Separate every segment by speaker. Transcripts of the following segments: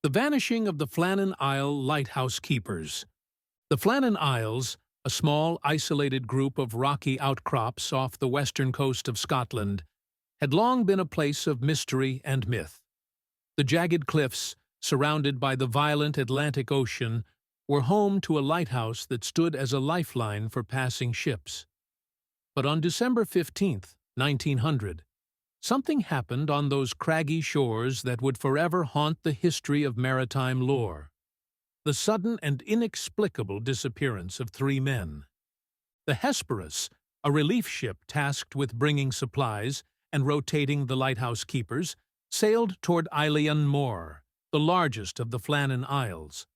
Speaker 1: The vanishing of the Flannan Isles Lighthouse keepers. The Flannan Isles, a small, isolated group of rocky outcrops off the western coast of Scotland, had long been a place of mystery and myth. The jagged cliffs, surrounded by the violent Atlantic Ocean, were home to a lighthouse that stood as a lifeline for passing ships. But on December 15th, 1900, something happened on those craggy shores that would forever haunt the history of maritime lore: the sudden and inexplicable disappearance of 3 men. The Hesperus, a relief ship tasked with bringing supplies and rotating the lighthouse keepers, sailed toward Eilean Mor, the largest of the Flannan Isles.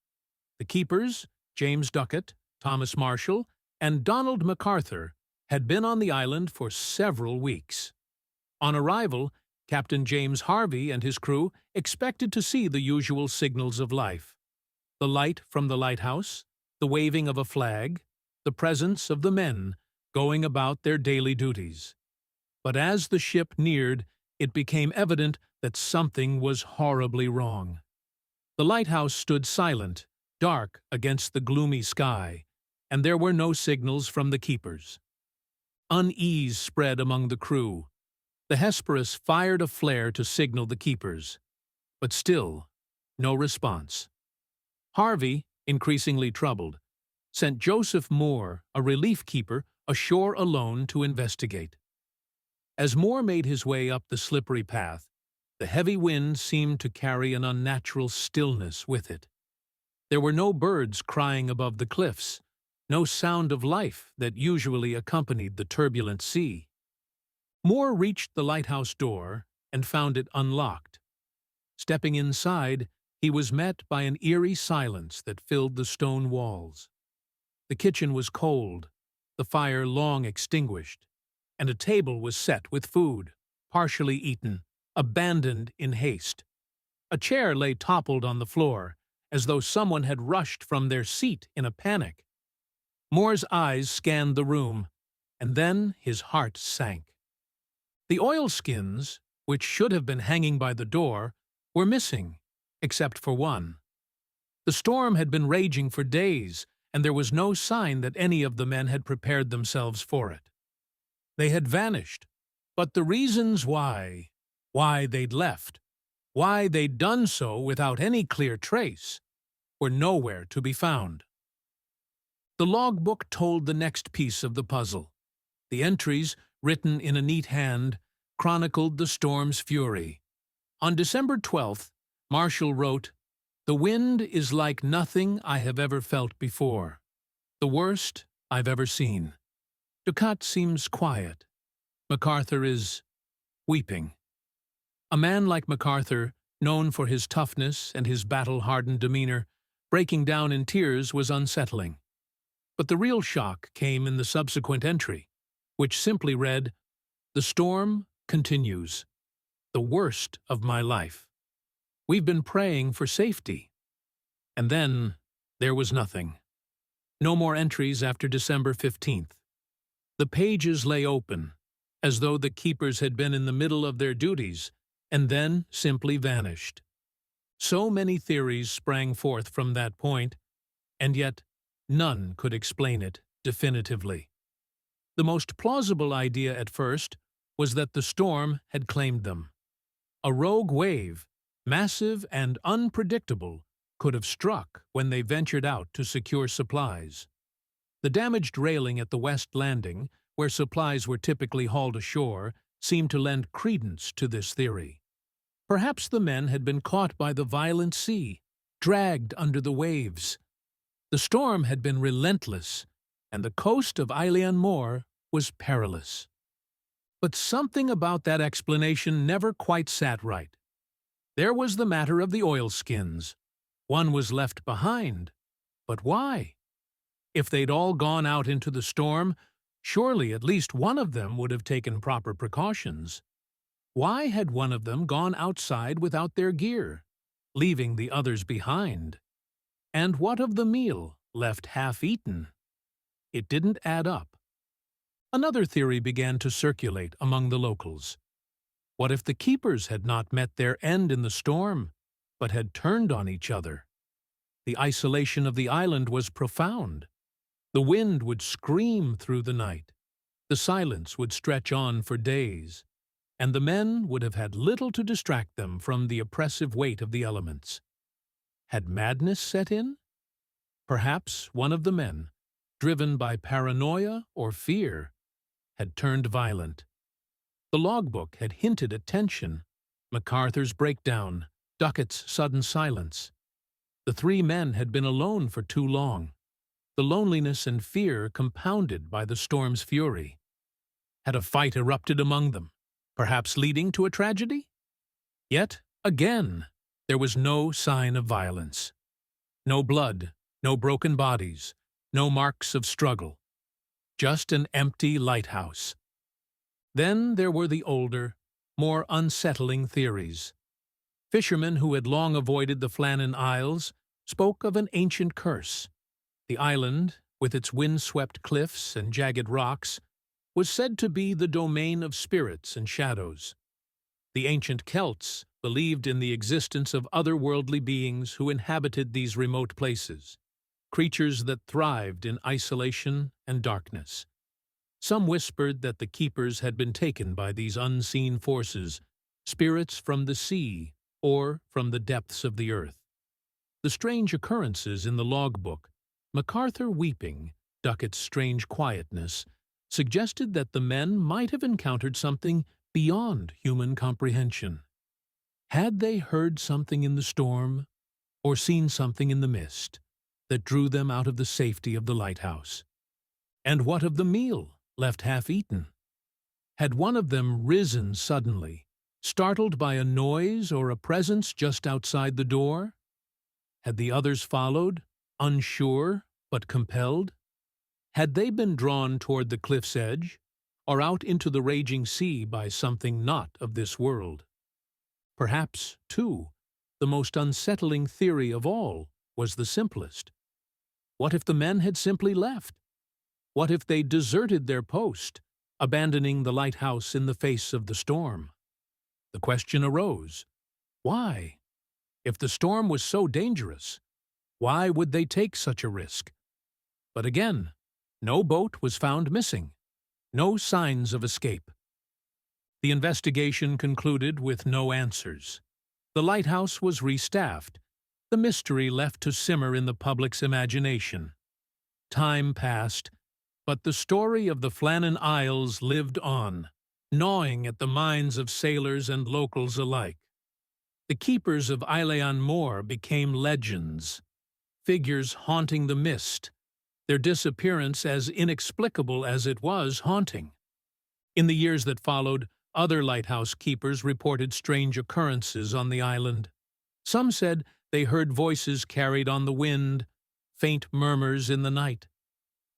Speaker 1: The keepers, James Ducat, Thomas Marshall, and Donald MacArthur, had been on the island for several weeks. On arrival, Captain James Harvey and his crew expected to see the usual signals of life: the light from the lighthouse, the waving of a flag, the presence of the men going about their daily duties. But as the ship neared, it became evident that something was horribly wrong. The lighthouse stood silent, dark against the gloomy sky, and there were no signals from the keepers. Unease spread among the crew. The Hesperus fired a flare to signal the keepers, but still no response. Harvey, increasingly troubled, sent Joseph Moore, a relief keeper, ashore alone to investigate. As Moore made his way up the slippery path, the heavy wind seemed to carry an unnatural stillness with it. There were no birds crying above the cliffs, no sound of life that usually accompanied the turbulent sea. Moore reached the lighthouse door and found it unlocked. Stepping inside, he was met by an eerie silence that filled the stone walls. The kitchen was cold, the fire long extinguished, and a table was set with food, partially eaten, abandoned in haste. A chair lay toppled on the floor, as though someone had rushed from their seat in a panic. Moore's eyes scanned the room, and then his heart sank. The oilskins, which should have been hanging by the door, were missing, except for one. The storm had been raging for days, and there was no sign that any of the men had prepared themselves for it. They had vanished, but the reasons why they'd left, why they'd done so without any clear trace, were nowhere to be found. The logbook told the next piece of the puzzle. The entries, written in a neat hand, chronicled the storm's fury. On December 12th, Marshall wrote, "The wind is like nothing I have ever felt before, the worst I've ever seen. Ducat seems quiet. MacArthur is weeping." A man like MacArthur, known for his toughness and his battle-hardened demeanor, breaking down in tears was unsettling. But the real shock came in the subsequent entry, which simply read, "The storm continues. The worst of my life. We've been praying for safety." And then there was nothing. No more entries after December 15th. The pages lay open, as though the keepers had been in the middle of their duties, and then simply vanished. So many theories sprang forth from that point, and yet none could explain it definitively. The most plausible idea at first was that the storm had claimed them. A rogue wave, massive and unpredictable, could have struck when they ventured out to secure supplies. The damaged railing at the west landing, where supplies were typically hauled ashore, seemed to lend credence to this theory. Perhaps the men had been caught by the violent sea, dragged under the waves. The storm had been relentless, and the coast of Eilean Mor was perilous. But something about that explanation never quite sat right. There was the matter of the oilskins. One was left behind. But why? If they'd all gone out into the storm, surely at least one of them would have taken proper precautions. Why had one of them gone outside without their gear, leaving the others behind? And what of the meal, left half-eaten? It didn't add up. Another theory began to circulate among the locals. What if the keepers had not met their end in the storm, but had turned on each other. The isolation of the island was profound. The wind would scream through the night. The silence would stretch on for days, and the men would have had little to distract them from the oppressive weight of the elements. Had madness set in? Perhaps one of the men, driven by paranoia or fear, had turned violent. The logbook had hinted at tension, MacArthur's breakdown, Ducat's sudden silence. The three men had been alone for too long, the loneliness and fear compounded by the storm's fury. Had a fight erupted among them, perhaps leading to a tragedy? Yet, again, there was no sign of violence. No blood, no broken bodies, no marks of struggle. Just an empty lighthouse. Then there were the older, more unsettling theories. Fishermen who had long avoided the Flannan Isles spoke of an ancient curse. The island, with its wind-swept cliffs and jagged rocks, was said to be the domain of spirits and shadows. The ancient Celts believed in the existence of otherworldly beings who inhabited these remote places, creatures that thrived in isolation and darkness. Some whispered that the keepers had been taken by these unseen forces, spirits from the sea or from the depths of the earth. The strange occurrences in the logbook, MacArthur weeping, Ducat's strange quietness, suggested that the men might have encountered something beyond human comprehension. Had they heard something in the storm, or seen something in the mist, that drew them out of the safety of the lighthouse? And what of the meal, left half-eaten? Had one of them risen suddenly, startled by a noise or a presence just outside the door? Had the others followed, unsure but compelled? Had they been drawn toward the cliff's edge, or out into the raging sea by something not of this world? Perhaps, too, the most unsettling theory of all was the simplest. What if the men had simply left? What if they deserted their post, abandoning the lighthouse in the face of the storm? The question arose, why? If the storm was so dangerous, why would they take such a risk? But again, no boat was found missing, no signs of escape. The investigation concluded with no answers. The lighthouse was restaffed, the mystery left to simmer in the public's imagination. Time passed, but the story of the Flannan Isles lived on, gnawing at the minds of sailors and locals alike. The keepers of Eilean Mor became legends, figures haunting the mist, their disappearance as inexplicable as it was haunting. In the years that followed, other lighthouse keepers reported strange occurrences on the island. Some said they heard voices carried on the wind, faint murmurs in the night.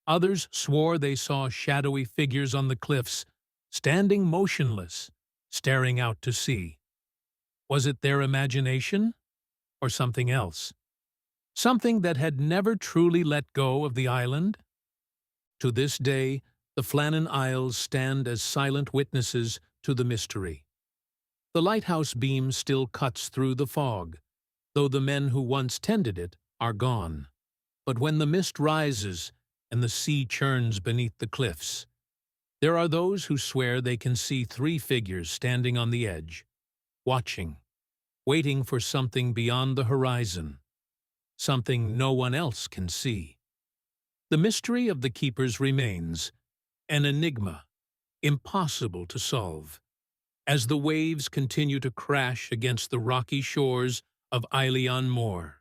Speaker 1: Others swore they saw shadowy figures on the cliffs, standing motionless, staring out to sea. Was it their imagination, or something else? Something that had never truly let go of the island? To this day, the Flannan Isles stand as silent witnesses to the mystery. The lighthouse beam still cuts through the fog, though the men who once tended it are gone. But when the mist rises and the sea churns beneath the cliffs, there are those who swear they can see three figures standing on the edge, watching, waiting for something beyond the horizon, something no one else can see. The mystery of the keepers remains, an enigma, impossible to solve, as the waves continue to crash against the rocky shores of Eilean Mor.